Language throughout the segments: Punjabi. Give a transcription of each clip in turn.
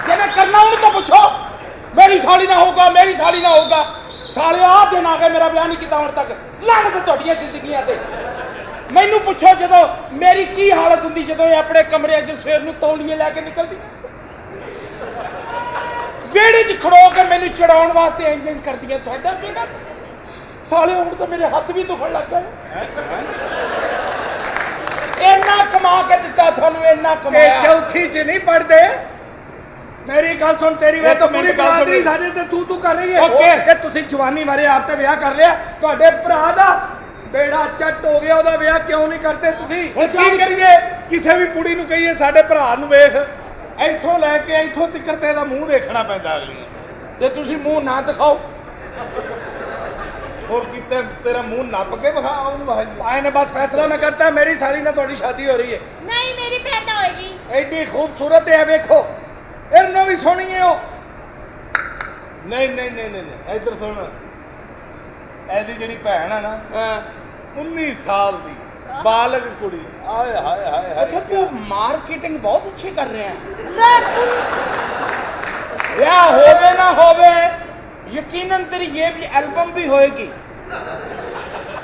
ਜਿਹਨੇ ਕਰਨਾ ਉਹਨੂੰ ਤਾਂ ਪੁੱਛੋ। ਮੇਰੀ ਸਾਲੀ ਨਾ ਹੋਊਗਾ, ਮੇਰੀ ਸਾਲੀ ਨਾ ਹੋਊਗਾ। ਸਾਲਿਓ ਆਹ ਦਿਨ ਆ ਗਏ ਮੇਰਾ ਵਿਆਹ ਨਹੀਂ ਕੀਤਾ ਹੁਣ ਤੱਕ। ਲਾਹਨਤ ਤੁਹਾਡੀਆਂ ਜ਼ਿੰਦਗੀਆਂ ਤੇ। ਮੈਨੂੰ ਪੁੱਛੋ ਜਦੋਂ ਮੇਰੀ ਕੀ ਹਾਲਤ ਹੁੰਦੀ ਜਦੋਂ ਇਹ ਆਪਣੇ ਕਮਰੇ 'ਚ ਸਵੇਰ ਨੂੰ ਤੌਲੀਏ ਲੈ ਕੇ ਨਿਕਲਦੀ, ਵਿਹੜੇ 'ਚ ਖੜੋ ਕੇ ਮੈਨੂੰ ਚੜਾਉਣ ਵਾਸਤੇ ਇੰਜ ਕਰਦੀਆਂ। ਤੁਹਾਡਾ ਵਿਹੜਾ ਸਾਲਿਓ ਹੁਣ ਤਾਂ ਮੇਰੇ ਹੱਥ ਵੀ ਦੁਖਣ ਲੱਗ ਗਏ। ਇੰਨਾ ਕਮਾ ਕੇ ਦਿੱਤਾ ਤੁਹਾਨੂੰ, ਇੰਨਾ ਕਮਾਇਆ। ਚੌਥੀ 'ਚ ਨਹੀਂ ਪੜਦੇ। ਮੇਰੀ ਗੱਲ ਸੁਣ, ਤੇਰੀ ਵੇ ਤਾਂ ਪੂਰੀ ਬਰਾਦਰੀ ਸਾਡੇ ਤੇ ਤੂੰ ਕਰ ਰਹੀ ਹੈ ਕਿ ਤੁਸੀਂ ਜਵਾਨੀ ਮਾਰੇ ਆਪ ਤੇ ਵਿਆਹ ਕਰ ਲਿਆ। ਤੁਹਾਡੇ ਭਰਾ ਦਾ ਬੇੜਾ ਚੱਟ ਹੋ ਗਿਆ, ਉਹਦਾ ਵਿਆਹ ਕਿਉਂ ਨਹੀਂ ਕਰਦੇ ਤੁਸੀਂ? ਹੁਣ ਕੀ ਕਰੀਏ? ਕਿਸੇ ਵੀ ਕੁੜੀ ਨੂੰ ਕਹੀਏ ਸਾਡੇ ਭਰਾ ਨੂੰ ਵੇਖ, ਇੱਥੋਂ ਲੈ ਕੇ ਇੱਥੋਂ ਤੱਕ ਤੇ ਇਹਦਾ ਮੂੰਹ ਦੇਖਣਾ ਪੈਂਦਾ ਅਗਲੀਆਂ। ਤੇ ਤੁਸੀਂ ਮੂੰਹ ਨਾ ਦਿਖਾਓ। ਹੋਰ ਕਿਤੇ ਤੇਰਾ ਮੂੰਹ ਨੱਪ ਕੇ ਵਿਖਾ ਉਹਨੂੰ। भाई ने बस फैसला मैं करता है, मेरी साली ना थोड़ी शादी हो रही है। नहीं मेरी बहन ना होएगी। एडी खूबसूरत है, देखो इन्हों भी सोनी है वो। ਨਹੀਂ ਨਹੀਂ ਨਹੀਂ ਨਹੀਂ ਇੱਧਰ ਸੁਣ, ਇਹਦੀ ਜਿਹੜੀ ਭੈਣ ਆ ਨਾ 19 ਸਾਲ ਦੀ ਬਾਲਗ ਕੁੜੀ। ਆਏ ਹਾਏ ਹਾਏ ਹਾਏ। अच्छा तू मार्केटिंग बहुत अच्छी कर रहे हैं। ना तुम या होवे ना होवे यकीनन तेरी ये भी एल्बम भी होएगी।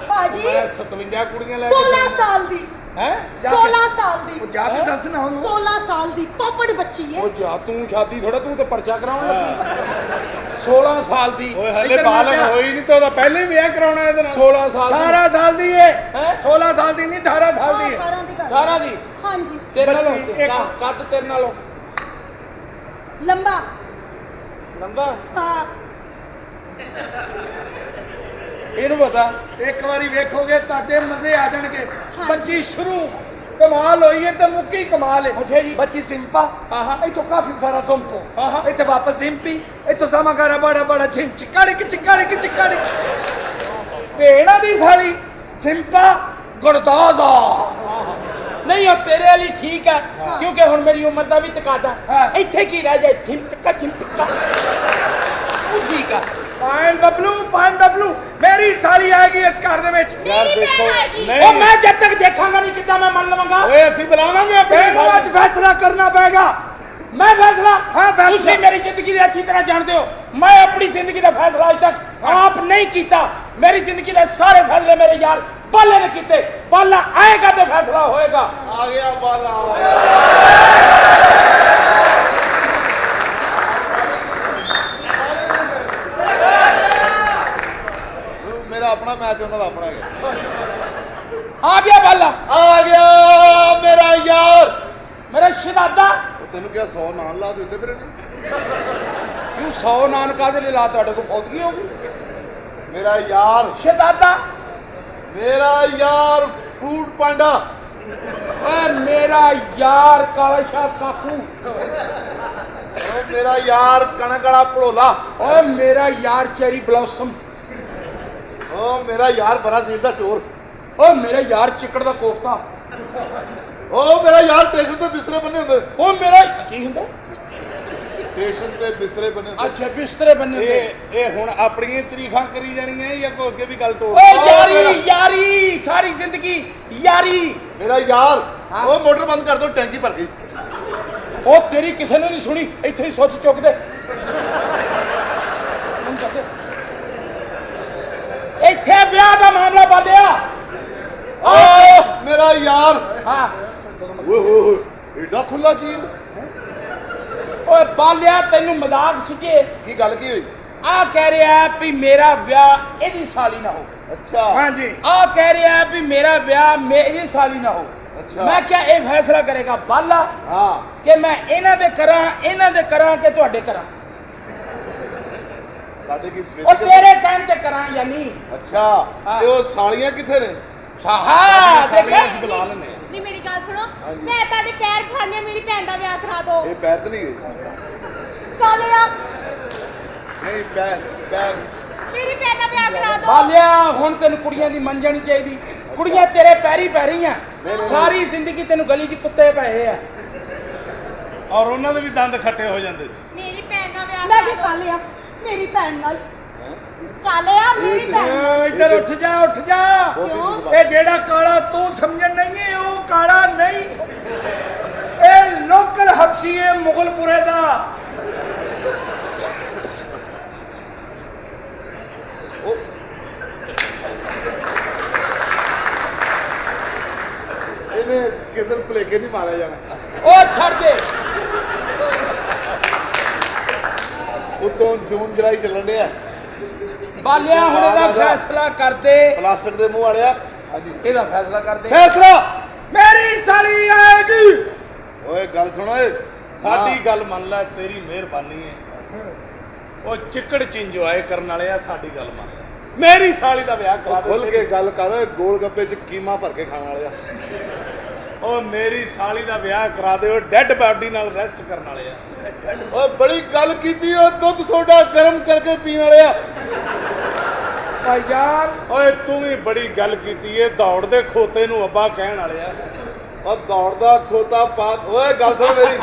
पाजी ਮੈਂ 57 ਕੁੜੀਆਂ ਲੈ ਕੇ 16 साल दी ਹੈ 16 साल दी वो जाके दस ना उन्होंने। 16 साल दी पॉपड़ बच्ची है। ओ जा तू शादी थोड़ा तू तो पर्चा कराउन लगी। 16 साल दी। ਓਏ ਹਲੇ ਇੱਧਰ ਬਾਲਗ ਮਾਰ ਜਾ। ਹੋਈ ਨਹੀਂ ਤਾਂ ਉਹਦਾ ਪਹਿਲੇ ਹੀ ਵਿਆਹ ਕਰਾਉਣਾ ਇਹਦੇ ਨਾਲ। 16 साल 18 साल दी है। हैं? 16 साल दी नहीं, 18 साल दी है। 18 दी कर 18 दी हाँ जी। तेरे नालों बच्ची एक- कद तेरे नालों लंबा लंबा हाँ ਇਹਨੂੰ ਪਤਾ। एक बारी देखोगे ताटे मजे आ जाएंगे। हाँ। बच्ची शुरू कमाल हुई है तो मुक्की कमाल है। अच्छा जी। बच्ची सिंपा हाँ, हाँ। इतो काफी सारा सुंपो हाँ, हाँ। इतो वापस सिंपी इतो समा करा बड़ा बड़ा छिन चिकाड़िक चिकाड़िक चिकाड़िक ते ਇਹਨਾਂ ਦੀ ਸਾਲੀ ਸਿੰਪਾ ਗੁਰਦਾਜ਼ਾ। ਨਹੀਂ ਉਹ ਤੇਰੇ ਵਾਲੀ ਠੀਕ ਹੈ ਕਿਉਂਕਿ ਹੁਣ ਮੇਰੀ ਉਮਰ ਦਾ ਵੀ ਤਕਾਦਾ। ਹਾਂ। ਇੱਥੇ ਕੀ ਰਹਿ ਜਾਏ ਝਿੰਟਕਾ ਝਿੰਟਕਾ ਉਹ ਠੀਕ ਆ। ਪਾਇਨ ਬਬਲੂ ਮੇਰੀ ਸਾਲੀ ਆਏਗੀ ਇਸ ਘਰ ਦੇ ਵਿੱਚ। ਯਾਰ मेरी ਦੇਖੋ बहन आएगी। ਨਹੀਂ ਉਹ ਮੈਂ ਜਦ ਤੱਕ ਦੇਖਾਂਗਾ ਨਹੀਂ ਕਿੱਦਾਂ ਮੈਂ ਮੰਨ ਲਵਾਂਗਾ। ਓਏ ਅਸੀਂ ਬੁਲਾਵਾਂਗੇ ਆਪਣੀ ਤੈਨੂੰ ਅੱਜ ਫੈਸਲਾ ਕਰਨਾ ਪਏਗਾ। ਮੈਂ ਫੈਸਲਾ ਹਾਂ, ਫੈਸਲਾ। ਤੁਸੀਂ ਮੇਰੀ ਜ਼ਿੰਦਗੀ ਦੇ ਅੱਛੀ ਤਰ੍ਹਾਂ ਜਾਣਦੇ ਹੋ। ਮੈਂ ਆਪਣੀ ਜ਼ਿੰਦਗੀ ਦਾ ਫੈਸਲਾ ਅੱਜ ਤੱਕ ਆਪ ਨਹੀਂ ਕੀਤਾ। ਮੇਰੀ ਜ਼ਿੰਦਗੀ ਦੇ ਸਾਰੇ ਫੈਸਲੇ ਮੇਰੇ ਯਾਰ ਬਾਲੇ ਨੇ ਕੀਤੇ। ਬਾਲਾ ਆਏਗਾ ਤੇ ਫੈਸਲਾ ਹੋਏਗਾ। ਆ ਗਿਆ ਬਾਲਾ। ਮੇਰਾ ਆਪਣਾ ਮੈਚ ਉਹਨਾਂ ਦਾ ਆਪਣਾ ਹੈਗਾ। ਆ ਗਿਆ ਬਾਲਾ, ਆ ਗਿਆ ਮੇਰਾ ਯਾਰ। ਮੇਰਾ ਸ਼ਹਿਜ਼ਾਦਾ। ਉਹ ਤੈਨੂੰ ਕਿਹਾ 100 ਨਾਨ ਲਾ ਦੇ ਉੱਤੇ ਤੇਰੇ ਨੇ। ਤੂੰ 100 ਨਾਨਕਾ ਦੇ ਲਈ ਲਾ, ਤੁਹਾਡੇ ਕੋਲ ਫੌਤਗੀ ਹੋ ਗਈ। ਮੇਰਾ ਯਾਰ, ਸ਼ਹਿਜ਼ਾਦਾ ਮੇਰਾ ਯਾਰ ਫੂਡ ਪਾਂਡਾ। ਓਏ ਮੇਰਾ ਯਾਰ ਕਾਲਾ ਸ਼ਾਹ ਕਾਕੂ। ਉਹ ਮੇਰਾ ਯਾਰ ਕਣਕ ਵਾਲਾ ਭੜੋਲਾ। ਓਏ ਮੇਰਾ ਯਾਰ ਚੈਰੀ ਬਲੌਸਮ। ਉਹ ਮੇਰਾ ਯਾਰ ਬਰਾਜ਼ੀਲ ਦਾ ਚੋਰ। ਓਏ ਮੇਰਾ ਯਾਰ ਚਿੱਕੜ ਦਾ ਕੋਫਤਾ। ਉਹ ਮੇਰਾ ਯਾਰ ਸਟੇਸ਼ਨ ਤੇ ਬਿਸਤਰੇ ਬੰਨੇ ਹੁੰਦੇ। ਓ ਮੇਰਾ ਕੀ ਹੁੰਦਾ? ਸਟੇਸ਼ਨ ਤੇ ਬਿਸਤਰੇ ਬੰਨੇ ਹੁੰਦੇ। ਅੱਛਾ ਬਿਸਤਰੇ ਬੰਨੇ ਹੁੰਦੇ। ਇਹ ਹੁਣ ਆਪਣੀਆਂ ਤਾਰੀਫਾਂ ਕਰੀ ਜਾਣੀਆਂ ਜਾਂ ਕੋਈ ਅੱਗੇ ਵੀ ਗੱਲ ਤੋੜ। ਓ ਯਾਰੀ ਯਾਰੀ ਸਾਰੀ ਜ਼ਿੰਦਗੀ ਯਾਰੀ। ਮੇਰਾ ਯਾਰ, ਉਹ ਮੋਟਰ ਬੰਦ ਕਰ ਦੋ, ਟੈਂਕੀ ਭਰ ਗਈ। ਉਹ ਤੇਰੀ ਕਿਸੇ ਨੇ ਨਹੀਂ ਸੁਣੀ, ਇੱਥੇ ਹੀ ਸੁੱਚ ਚੁੱਕ ਦੇ। ਇੱਥੇ ਵਿਆਹ ਦਾ ਮਾਮਲਾ ਬਾਲਿਆ। ਓ ਮੇਰਾ ਯਾਰ, ਹਾਂ ਓਏ ਹੋਏ ਹੋਏ, ਏਡਾ ਖੁੱਲਾ ਚੀਜ਼। ਓਏ ਬਾਲਿਆ ਤੈਨੂੰ ਮਜ਼ਾਕ ਸੁਝੇ। ਕੀ ਗੱਲ ਕੀ ਹੋਈ? ਆ ਕਹਿ ਰਿਹਾ ਵੀ ਮੇਰਾ ਵਿਆਹ ਇਹਦੀ ਸਾਲੀ ਨਾ ਹੋ। ਅੱਛਾ ਹਾਂਜੀ ਆ ਕਹਿ ਰਿਹਾ ਵੀ ਮੇਰਾ ਵਿਆਹ ਮੇਰੀ ਸਾਲੀ ਨਾ ਹੋ। ਅੱਛਾ। ਮੈਂ ਕਿਹਾ ਇਹ ਫੈਸਲਾ ਕਰੇਗਾ ਬਾਲਾ ਹਾਂ, ਕਿ ਮੈਂ ਇਹਨਾਂ ਦੇ ਕਰਾਂ ਕਿ ਤੁਹਾਡੇ ਕਰਾਂ। ਸਾਡੇ ਕੀ ਉਹ ਸਵੇਤੀ ਤੇਰੇ ਕਹਿਣ ਤੇ ਕਰਾਂ ਜਾਂ ਨਹੀਂ। ਅੱਛਾ, ਹਾਂ। ਤੇ ਉਹ ਸਾਲੀਆਂ ਕਿੱਥੇ ਨੇ? ਹਾਂ ਦੇਖਿਆ। ਅਸੀਂ ਬੁਲਾ ਲੈਣੇ। नहीं मेरी गल सुनो, ਹਾਂਜੀ। मैं ताड़े पैर खाने मेरी भैन दा ब्याह करा दो। ਇਹ ਪੈਰ ਤੇ ਨਹੀਂ ਗਏ। कालिया ਨਹੀਂ ਪੈਰ ਪੈਰ। मेरी भैन दा ब्याह करा दो। ਬਾਲਿਆ ਹੁਣ ਤੈਨੂੰ ਕੁੜੀਆਂ ਦੀ ਮੰਨ ਜਾਣੀ ਚਾਹੀਦੀ। ਕੁੜੀਆਂ ਤੇਰੇ ਪੈਰੀ ਪੈ ਰਹੀਆਂ। ਨਹੀਂ। ਸਾਰੀ ਜ਼ਿੰਦਗੀ ਤੈਨੂੰ ਗਲੀ 'ਚ ਕੁੱਤੇ ਪਏ ਆ। ਔਰ ਉਹਨਾਂ ਦੇ ਵੀ ਦੰਦ ਖੱਟੇ ਹੋ ਜਾਂਦੇ ਸੀ। मेरी भैन दा ब्याह मैं की कालिया मेरी भैन नाल कालिया मेरी भैन ਇੱਧਰ ਉੱਠ ਜਾ ਉੱਠ ਜਾ। ਇਹ ਜਿਹੜਾ ਕਾਲਾ ਤੂੰ ਸਮਝਣ ਨਹੀਂ ਹੈ ਉਹ ਕਾਲਾ ਨਹੀਂ, ਇਹ ਲੋਕਲ ਹਬਸ਼ੀ ਹੈ ਮੁਗਲਪੁਰੇ ਦਾ। ਮਾਰਿਆ ਜਾਣਾ। ਉਹ ਛੱਡ ਦੇ। ਉਤੋਂ ਜੂਨ ਜੁਲਾਈ ਚੱਲਣ ਡਿਆ। ਬਾਲਿਆ ਹੁਣ ਇਹਦਾ ਫੈਸਲਾ ਕਰਦੇ। ਪਲਾਸਟਿਕ ਦੇ ਮੂੰਹ ਵਾਲਿਆ। ਹਾਂਜੀ ਇਹਦਾ ਫੈਸਲਾ ਕਰਦੇ। ਫੈਸਲਾ ਮੇਰੀ ਸਾਲੀ ਆਏਗੀ। ਓਏ ਗੱਲ ਸੁਣ ਓਏ। ਸਾਡੀ ਗੱਲ ਮੰਨ ਲੈ, ਤੇਰੀ ਮਿਹਰਬਾਨੀ ਹੈ। ਉਹ ਚਿੱਕੜ ਚਿੰਜੋਏ ਕਰਨ ਵਾਲੇ ਆ, ਸਾਡੀ ਗੱਲ ਮੰਨ ਲੈ। ਮੇਰੀ ਸਾਲੀ ਦਾ ਵਿਆਹ ਕਰਾ ਦੇ। ਖੁੱਲ ਕੇ ਗੱਲ ਕਰ। ਗੋਲ ਗੱਪੇ ਚ ਕੀਮਾ ਭਰ ਕੇ ਖਾਣ ਵਾਲਿਆ। ਉਹ ਮੇਰੀ ਸਾਲੀ ਦਾ ਵਿਆਹ ਕਰਾ ਦੇ। ਉਹ ਡੈੱਡ ਬਾਡੀ ਨਾਲ ਰੈਸਟ ਕਰਨ ਵਾਲੇ ਆ। ਓਏ ਬੜੀ ਗੱਲ ਕੀਤੀ। ਉਹ ਦੁੱਧ ਸੋਡਾ ਗਰਮ ਕਰਕੇ ਪੀਣ ਵਾਲਿਆ। ਭਾਈਜਾਨ ਓਏ ਤੂੰ ਵੀ ਬੜੀ ਗੱਲ ਕੀਤੀ ਏ। ਦੌੜਦੇ ਖੋਤੇ ਨੂੰ ਅੱਬਾ ਕਹਿਣ ਵਾਲੇ ਆ। ਉਹ ਦੌੜਦਾ ਖੋਤਾ ਪਾ। ਓਏ ਗੱਲ ਸੁਣ ਮੇਰੀ।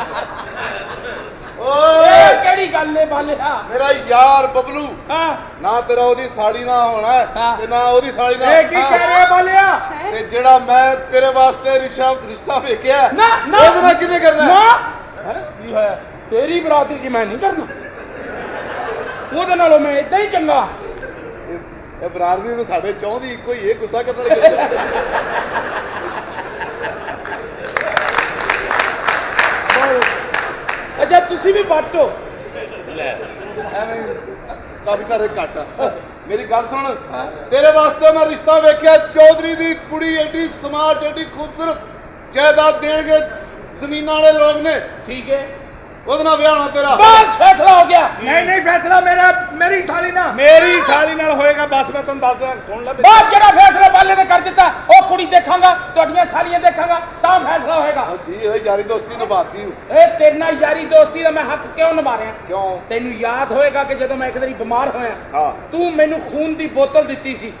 ਇਹ ਓਏ ਕਿਹੜੀ ਗੱਲ ਏ ਬਾਲਿਆ? ਮੇਰਾ ਯਾਰ ਬਬਲੂ ਹਾਂ ਨਾ ਤੇਰਾ ਉਹਦੀ ਸਾਲੀ ਨਾ ਹੋਣਾ ਹਾਂ। ਤੇ ਨਾ ਉਹਦੀ ਸਾਲੀ ਇਹ ਨਾ। ਕੀ ਕਹਿ ਰਿਹਾ ਬਾਲਿਆ? ਤੇ ਜਿਹੜਾ ਮੈਂ ਤੇਰੇ ਵਾਸਤੇ ਰਿਸ਼ਤਾ ਵੇਖਿਆ ਨਾ ਨਾ ਉਹਦੇ ਨਾਲ ਕਿਹਨੇ ਕਰਨਾ? ਨਾ ਕੀ ਹੋਇਆ? ਤੇਰੀ ਬਰਾਦਰੀ ਕੀ ਮੈਂ ਨਹੀਂ ਕਰਨਾ। ਉਹਦੇ ਨਾਲੋਂ ਮੈਂ ਇਦਾਂ ਹੀ ਚੰਗਾ। ਇਹ ਬਰਾਦਰੀ ਤਾਂ ਸਾਡੇ ਚਾਹੁੰਦੀ ਇੱਕੋ ਹੀ ਇਹ ਗੁੱਸਾ ਕਰਨ ਵਾਲੀ ਗੱਲ ਹੈ। ਅੱਛਾ ਤੁਸੀਂ ਵੀ ਬਾਟੋ। ਲੈ ਐਵੇਂ ਕਾਫੀ ਸਾਰੇ ਘੱਟ ਆ। ਮੇਰੀ ਗੱਲ ਸੁਣ। ਤੇਰੇ ਵਾਸਤੇ ਮੈਂ ਰਿਸ਼ਤਾ ਵੇਖਿਆ। ਚੌਧਰੀ ਦੀ ਕੁੜੀ ਐਡੀ ਸਮਾਰਟ ਐਡੀ ਖੂਬਸੂਰਤ। ਜਾਇਦਾਦ ਦੇਣਗੇ ਜ਼ਮੀਨਾਂ ਵਾਲੇ ਲੋਕ ਨੇ। ਠੀਕ ਹੈ ਉਹਦੇ ਨਾਲ ਵਿਆਹ ਹੋਣਾ ਤੇਰਾ। ਬਸ ਫੈਸਲਾ ਹੋ ਗਿਆ। ਨਹੀਂ ਫੈਸਲਾ ਮੇਰੀ ਸਾਲੀ ਨਾਲ। ਮੇਰੀ ਸਾਲੀ ਨਾਲ ਹੋਏਗਾ। ਬਸ ਮੈਂ ਤੈਨੂੰ ਦੱਸ ਦਿਆਂ, ਸੁਣ ਲੈ। ਬਾਅਦ ਜਿਹੜਾ ਫੈਸਲਾ ਬਾਲੇ ਨੇ ਕਰ ਦਿੱਤਾ, ਉਹ ਕੁੜੀ ਦੇਖਾਂਗਾ, ਤੁਹਾਡੀਆਂ ਸਾਲੀਆਂ ਦੇਖਾਂਗਾ, ਤਾਂ ਫੈਸਲਾ ਹੋਏਗਾ। ਜੀ ਓਏ ਯਾਰੀ ਦੋਸਤੀ ਨਿਭਾਤੀ। ਇਹ ਤੇਰੇ ਨਾਲ ਯਾਰੀ ਦੋਸਤੀ ਦਾ ਮੈਂ ਹੱਕ ਕਿਉਂ ਨਿਭਾ ਰਿਹਾ? ਕਿਉਂ? ਤੈਨੂੰ ਯਾਦ ਹੋਏਗਾ ਕਿ ਜਦੋਂ ਮੈਂ ਇੱਕ ਵਾਰੀ ਬਿਮਾਰ ਹੋਇਆ, ਹਾਂ। ਤੂੰ ਮੈਨੂੰ ਖੂਨ ਦੀ ਬੋਤਲ ਦਿੱਤੀ ਸੀ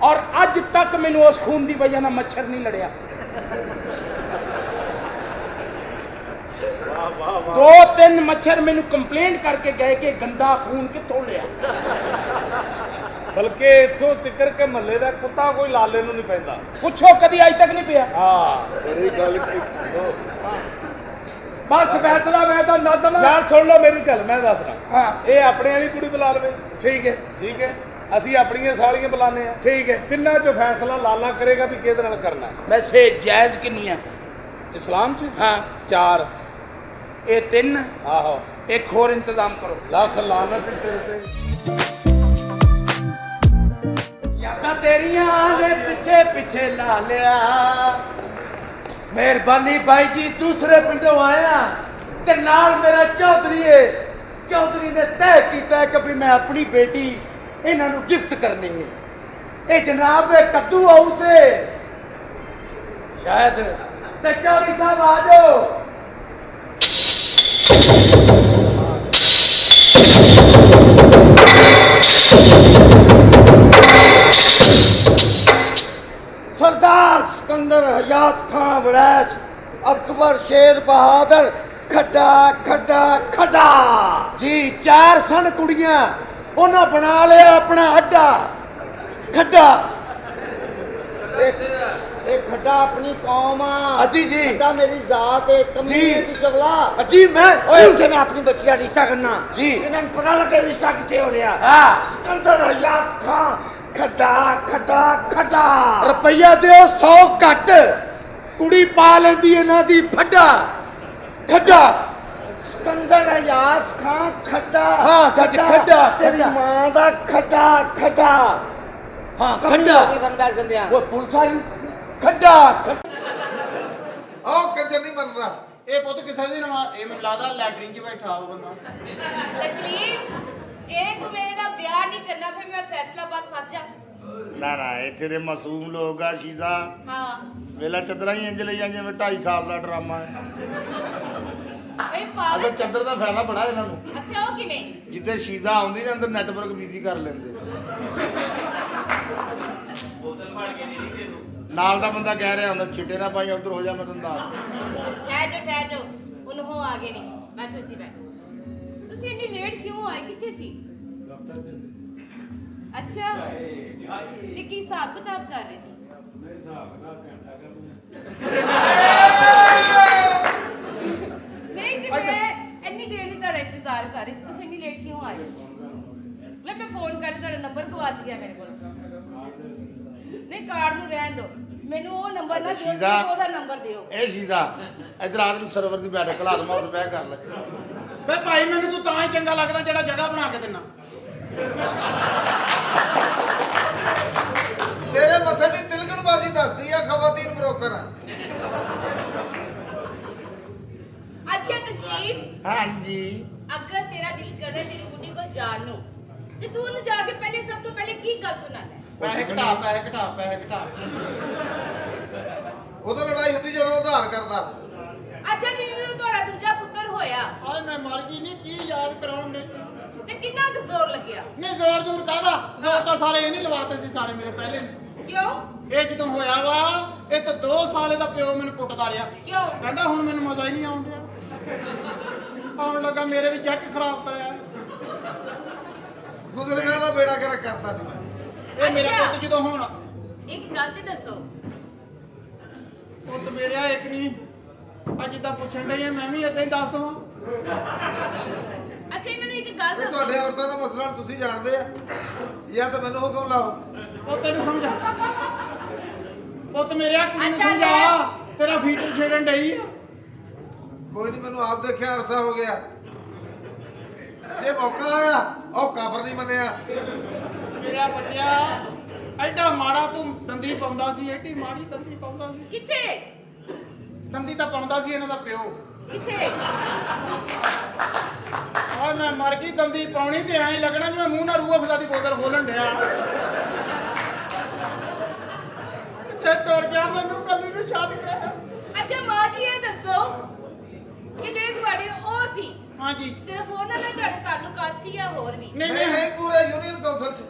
ਔਰ ਅੱਜ ਤੱਕ ਮੈਨੂੰ ਉਸ ਖੂਨ ਦੀ ਵਜ੍ਹਾ ਨਾਲ ਮੱਛਰ ਨਹੀਂ ਲੜਿਆ। ਵਾਹ ਵਾਹ। 2-3 ਮੱਛਰ ਮੈਨੂੰ ਕੰਪਲੇਂਟ ਕਰਕੇ ਗਏ ਕਿ ਗੰਦਾ ਖੂਨ ਕਿੱਥੋਂ ਲਿਆ। ਬਲਕਿ ਇੱਥੋਂ ਤਿੱਕਰ ਕੇ ਮਹੱਲੇ ਦਾ ਕੁੱਤਾ ਕੋਈ ਲਾਲੇ ਨੂੰ ਨਹੀਂ ਪੈਂਦਾ। ਪੁੱਛੋ ਕਦੀ ਅੱਜ ਤੱਕ ਨਹੀਂ ਪਿਆ। ਹਾਂ ਤੇਰੀ ਗੱਲ ਕੀ। ਬਸ ਫੈਸਲਾ ਮੈਂ ਤਾਂ ਦੱਸ ਦਵਾਂ। ਯਾਰ ਸੁਣ ਲਓ ਮੇਰੀ ਗੱਲ, ਮੈਂ ਦੱਸਣਾ। ਹਾਂ ਇਹ ਆਪਣੇ ਵਾਲੀ ਕੁੜੀ ਬੁਲਾ ਲਵੇ। ਠੀਕ ਹੈ ਠੀਕ ਹੈ, ਅਸੀਂ ਆਪਣੀਆਂ ਸਾਲੀਆਂ ਬੁਲਾਉਂਦੇ ਆ। ਠੀਕ ਹੈ। ਤਿੰਨਾਂ ਚੋਂ ਫੈਸਲਾ ਲਾਲਾ ਕਰੇਗਾ ਵੀ ਕਿਹਦੇ ਨਾਲ ਕਰਨਾ। ਵੈਸੇ ਜਾਇਜ਼ ਕਿੰਨੀ ਆ? ਇਸਲਾਮ ਚ ਹਾਂ 4। ਇਹ 3। ਆਹੋ ਇੱਕ ਹੋਰ ਇੰਤਜ਼ਾਮ ਕਰੋ। ਲੱਖ ਲਾਨਤ ਤੇਰੇ ਤੇ। ਯਾਦਾਂ ਤੇਰੀਆਂ ਦੇ ਪਿੱਛੇ ਪਿੱਛੇ ਲਾ ਲਿਆ। ਮਿਹਰਬਾਨੀ ਬਾਈ ਜੀ, ਦੂਸਰੇ ਪਿੰਡੋਂ ਆਇਆ ਤੇ ਨਾਲ ਮੇਰਾ ਚੌਧਰੀ ਏ। ਚੌਧਰੀ ਨੇ ਤੈਅ ਕੀਤਾ ਕਿ ਵੀ ਮੈਂ ਆਪਣੀ ਬੇਟੀ ਇਹਨਾਂ ਨੂੰ ਗਿਫਟ ਕਰਨੀ ਹੈ। ਇਹ ਜਨਾਬ ਇਹ ਕੱਦੂ ਹਾਊਸ ਏ ਸ਼ਾਇਦ। ਤੇ ਚੌਧਰੀ ਸਾਹਿਬ ਆ ਜਾਓ। सरदार सिकंदर हयात खां वड़ैच अकबर शेर बहादुर खड्डा खड्डा खड्डा जी 4 सन कुड़ियां उन्हें बना लिया अपना अड्डा खड्डा। एक खड्डा अपनी कौम अजी जी खड्डा मेरी जात है कम्युनिटी चगला अजी मैं उनसे मैं अपनी बच्ची का रिश्ता करना जी। इन्हें पता लगे रिश्ता कितने हो रहा। हाँ सिकंदर हयात खां खड्डा खड्डा खड्डा रुपया दो 100 घट कुड़ी पा लेंदी इन्हां दी फड्डा खड्डा। सिकंदर हयात खां खड्डा। हाँ, सच खड्डा, तेरी खड्डा। मां दा खड्डा खड्डा। हाँ कमी खड्डा हो गई सन बैस गंदियां। वो पुलिस आई खड्डा ਆਹ ਕੰਜਰ ਨਹੀਂ ਮੰਨਦਾ। ਇਹ ਪੁੱਤ ਕਿਸੇ ਦੀ ਨਾ। ਇਹ ਮੈਨੂੰ ਲੱਗਦਾ ਲੈਟਰਿੰਗ 'ਚ ਬੈਠਾ ਉਹ ਬੰਦਾ। ਤਸਲੀਮ, ਜੇ ਤੂੰ ਮੇਰੇ ਨਾਲ ਵਿਆਹ ਨਹੀਂ ਕਰਨਾ ਫਿਰ ਮੈਂ ਫੈਸਲਾਬਾਦ ਫਸ ਜਾ। ਨਾ ਨਾ ਇੱਥੇ ਦੇ ਮਾਸੂਮ ਲੋਕ ਆ ਸ਼ੀਜ਼ਾ। ਹਾਂ ਵੇਲਾ ਚੰਦਰਾ ਹੀ ਇੰਜ ਲਈ ਜਾਂਦੇ ਜਿਵੇਂ 2.5 ਸਾਲ ਦਾ ਡਰਾਮਾ ਹੈ। ਇਹ ਪਾਗਲ। ਚੰਦਰ ਦਾ ਫਾਇਦਾ ਬੜਾ ਇਹਨਾਂ ਨੂੰ। ਅੱਛਾ ਉਹ ਕਿਵੇਂ? ਜਿੱਥੇ ਸ਼ੀਜ਼ਾ ਆਉਂਦੀ ਨਾ ਅੰਦਰ ਨੈਟਵਰਕ ਬਿਜ਼ੀ ਕਰ ਲੈਂਦੇ। ਨਾਲ ਦਾ ਬੰਦਾ ਕਹਿ ਰਿਹਾ ਹੁੰਦਾ ਛਿੱਟੇ ਨਾ ਪਾਈ ਉਧਰ ਹੋ ਜਾ ਮੈਂ ਤੈਨੂੰ ਦੱਸ। ਠਹਿਰ ਜਾਓ ਉਹਨੂੰ ਹੋ ਆਗੇ ਨਹੀਂ ਬੈਠੋ ਜੀ ਬੈਠੋ। ਤੁਸੀਂ ਇੰਨੀ ਲੇਟ ਕਿਉਂ ਆਏ? ਕਿੱਥੇ ਸੀ? ਅੱਛਾ ਤੇ ਕੀ ਹਿਸਾਬ ਕਿਤਾਬ ਕਰ ਰਹੇ ਸੀ? ਨਹੀਂ ਤੇ ਮੈਂ ਇੰਨੀ ਦੇਰ ਦੀ ਤੁਹਾਡਾ ਇੰਤਜ਼ਾਰ ਕਰ ਰਹੀ ਸੀ। ਤੁਸੀਂ ਇੰਨੀ ਲੇਟ ਕਿਉਂ ਆਏ? ਲੈ ਮੈਂ ਫੋਨ ਕਰਕੇ ਤੁਹਾਡਾ ਨੰਬਰ ਗਵਾਚ ਗਿਆ ਮੇਰੇ ਕੋਲ। ਨਹੀਂ ਕਾਰਡ ਨੂੰ ਰਹਿਣ ਦਿਓ। ਮੈਨੂੰ ਉਹ ਨੰਬਰ ਨਾ ਦਿਓ, ਸ਼ੀਜ਼ਾ। ਸਿਰਫ ਉਹਦਾ ਨੰਬਰ ਦਿਓ। ਇਹ ਸ਼ੀਜ਼ਾ ਇਧਰ ਆ ਤੈਨੂੰ ਸਰਵਰ ਦੀ ਬੈਠਕ ਖਲਾ ਦਵਾਂ ਉਹ ਬਹਿ ਕਰ ਲੈ ਵੇ ਭਾਈ ਮੈਨੂੰ ਤੂੰ ਤਾਂ ਹੀ ਚੰਗਾ ਲੱਗਦਾ ਜਿਹੜਾ ਜਗ੍ਹਾ ਬਣਾ ਕੇ ਦਿੰਨਾ ਤੇਰੇ ਮੱਥੇ ਦੀ ਤਿਲਕਣਬਾਜ਼ੀ ਦੱਸਦੀ ਆ ਖਵਾਤੀਨ ਬ੍ਰੋਕਰ ਆ। ਅੱਛਾ ਤਸਲੀਮ, ਹਾਂਜੀ ਅਗਰ ਤੇਰਾ ਦਿਲ करे तेरी बुढ़ी को जान नो ਤੇ ਤੂੰ ਉਹਨੂੰ ਜਾ ਕੇ ਪਹਿਲੇ ਸਭ ਤੋਂ ਪਹਿਲੇ ਕੀ ਗੱਲ ਸੁਣਾਣਾ ਹੈ? ਪੈਸੇ ਘਟਾ ਪੈਸੇ ਘਟਾ ਪੈਸੇ ਘਟਾ ਉਦੋਂ ਲੜਾਈ ਹੁੰਦੀ ਜਦੋਂ ਉਧਾਰ ਕਰਦਾ। ਅੱਛਾ ਜੀ, ਜਦੋਂ ਤੁਹਾਡਾ ਦੂਜਾ ਪੁੱਤਰ ਹੋਇਆ ਹਾਏ ਮੈਂ ਮਰ ਗਈ ਨਹੀਂ ਕੀ ਯਾਦ ਕਰਾਉਣ ਦੇ ਤੇ ਕਿੰਨਾ ਕੁ ਜ਼ੋਰ ਲੱਗਿਆ? ਨਹੀਂ ਜ਼ੋਰ ਜ਼ੋਰ ਕਾਹਦਾ ਜ਼ੋਰ ਤਾਂ ਸਾਰੇ ਇਹ ਨਹੀਂ ਲਵਾਤੇ ਸੀ ਸਾਰੇ ਮੇਰੇ ਪਹਿਲੇ ਕਿਉਂ ਇਹ ਜਦੋਂ ਹੋਇਆ ਵਾ ਇਹ ਤਾਂ 2 ਸਾਲ ਦਾ ਪਿਓ ਮੈਨੂੰ ਕੁੱਟਦਾ ਰਿਹਾ ਕਿਉਂ? ਕਹਿੰਦਾ ਹੁਣ ਮੈਨੂੰ ਮਜ਼ਾ ਹੀ ਨਹੀਂ ਆਉਣ ਡਿਆ ਆਉਣ ਲੱਗਾ ਮੇਰੇ ਵੀ ਚੈੱਕ ਖਰਾਬ ਕਰਿਆ ਗੁਜ਼ਰਿਆਂ ਦਾ ਬੇੜਾ ਗਰਕ ਕਰਤਾ ਸੀ ਮੈਂ। ਇਹ ਮੇਰਾ ਅੱਛਾ। ਪੁੱਤ ਜਦੋਂ ਹੁਣ ਇੱਕ ਗੱਲ ਤੇ ਦੱਸੋ, ਪੁੱਤ ਮੇਰਿਆ ਇੱਕ ਨਹੀਂ ਅੱਜ ਜਿੱਦਾਂ ਪੁੱਛਣ ਡਈ ਆ ਮੈਂ ਵੀ ਏਦਾਂ ਹੀ ਦੱਸ ਦਵਾਂ ਅੱਛਾ ਮੈਨੂੰ ਇੱਕ ਗੱਲ ਵੀ ਦੱਸੋ, ਤੁਹਾਡੇ ਔਰਤਾਂ ਦਾ ਮਸਲਾ ਹੁਣ ਤੁਸੀਂ ਜਾਣਦੇ ਆ ਜਾਂ ਤਾਂ ਮੈਨੂੰ ਹੁਕਮ ਲਾਓ। ਪੁੱਤ ਨੂੰ ਸਮਝਾ ਪੁੱਤ ਮੇਰਿਆ ਕੁੜੀ ਨੂੰ ਅੱਛਾ ਲੈ। ਸਮਝਾ ਤੇਰਾ ਫੀਚਰ ਛੇੜਨ ਡਈ ਆ ਕੋਈ ਨਹੀਂ, ਮੈਨੂੰ ਆਪ ਦੇਖਿਆ ਅਰਸਾ ਹੋ ਗਿਆ। ਜੇ ਮੌਕਾ ਆਇਆ ਉਹ ਕਾਫਰ ਨਹੀਂ ਮੰਨਿਆ। ਮੇਰਾ ਬੱਚਿਆ ਐਡਾ ਮਾੜਾ ਤੂੰ ਦੰਦੀ ਪਾਉਂਦਾ ਸੀ ਐਡੀ ਮਾੜੀ ਦੰਦੀ ਪਾਉਂਦਾ ਸੀ ਕਿੱਥੇ ਦੰਦੀ ਤਾਂ ਪਾਉਂਦਾ ਸੀ ਇਹਨਾਂ ਦਾ ਪਿਓ ਕਿੱਥੇ? ਆ ਮੈਂ ਮਰ ਗਈ ਦੰਦੀ ਪਾਉਣੀ ਤੇ ਐਂ ਲੱਗਣਾ ਜਿਵੇਂ ਮੂੰਹ ਨਾਲ ਰੂਹ ਅਫਜ਼ਾ ਦੀ ਬੋਤਲ ਖੋਲਣ ਡਿਆ ਤੇ ਟੁਰ ਗਿਆ ਮੈਨੂੰ ਕੱਲੀ ਨੂੰ ਛੱਡ ਕੇ ਅੱਛਾ ਮਾਂ ਜੀ ਇਹ ਦੱਸੋ ਕਿ ਜਿਹੜੇ ਤੁਹਾਡੇ ਉਹ ਸੀ, ਹਾਂਜੀ ਸਿਰਫ ਉਹਨਾਂ ਨਾਲ ਤੁਹਾਡੇ ਤਾਲੁਕਾਤ ਸੀ ਜਾਂ ਹੋਰ ਵੀ? ਨਹੀਂ ਨਹੀਂ ਨਹੀਂ ਨਹੀਂ, ਪੂਰੇ ਯੂਨੀਅਨ ਕਾਉਂਸਲ ਚ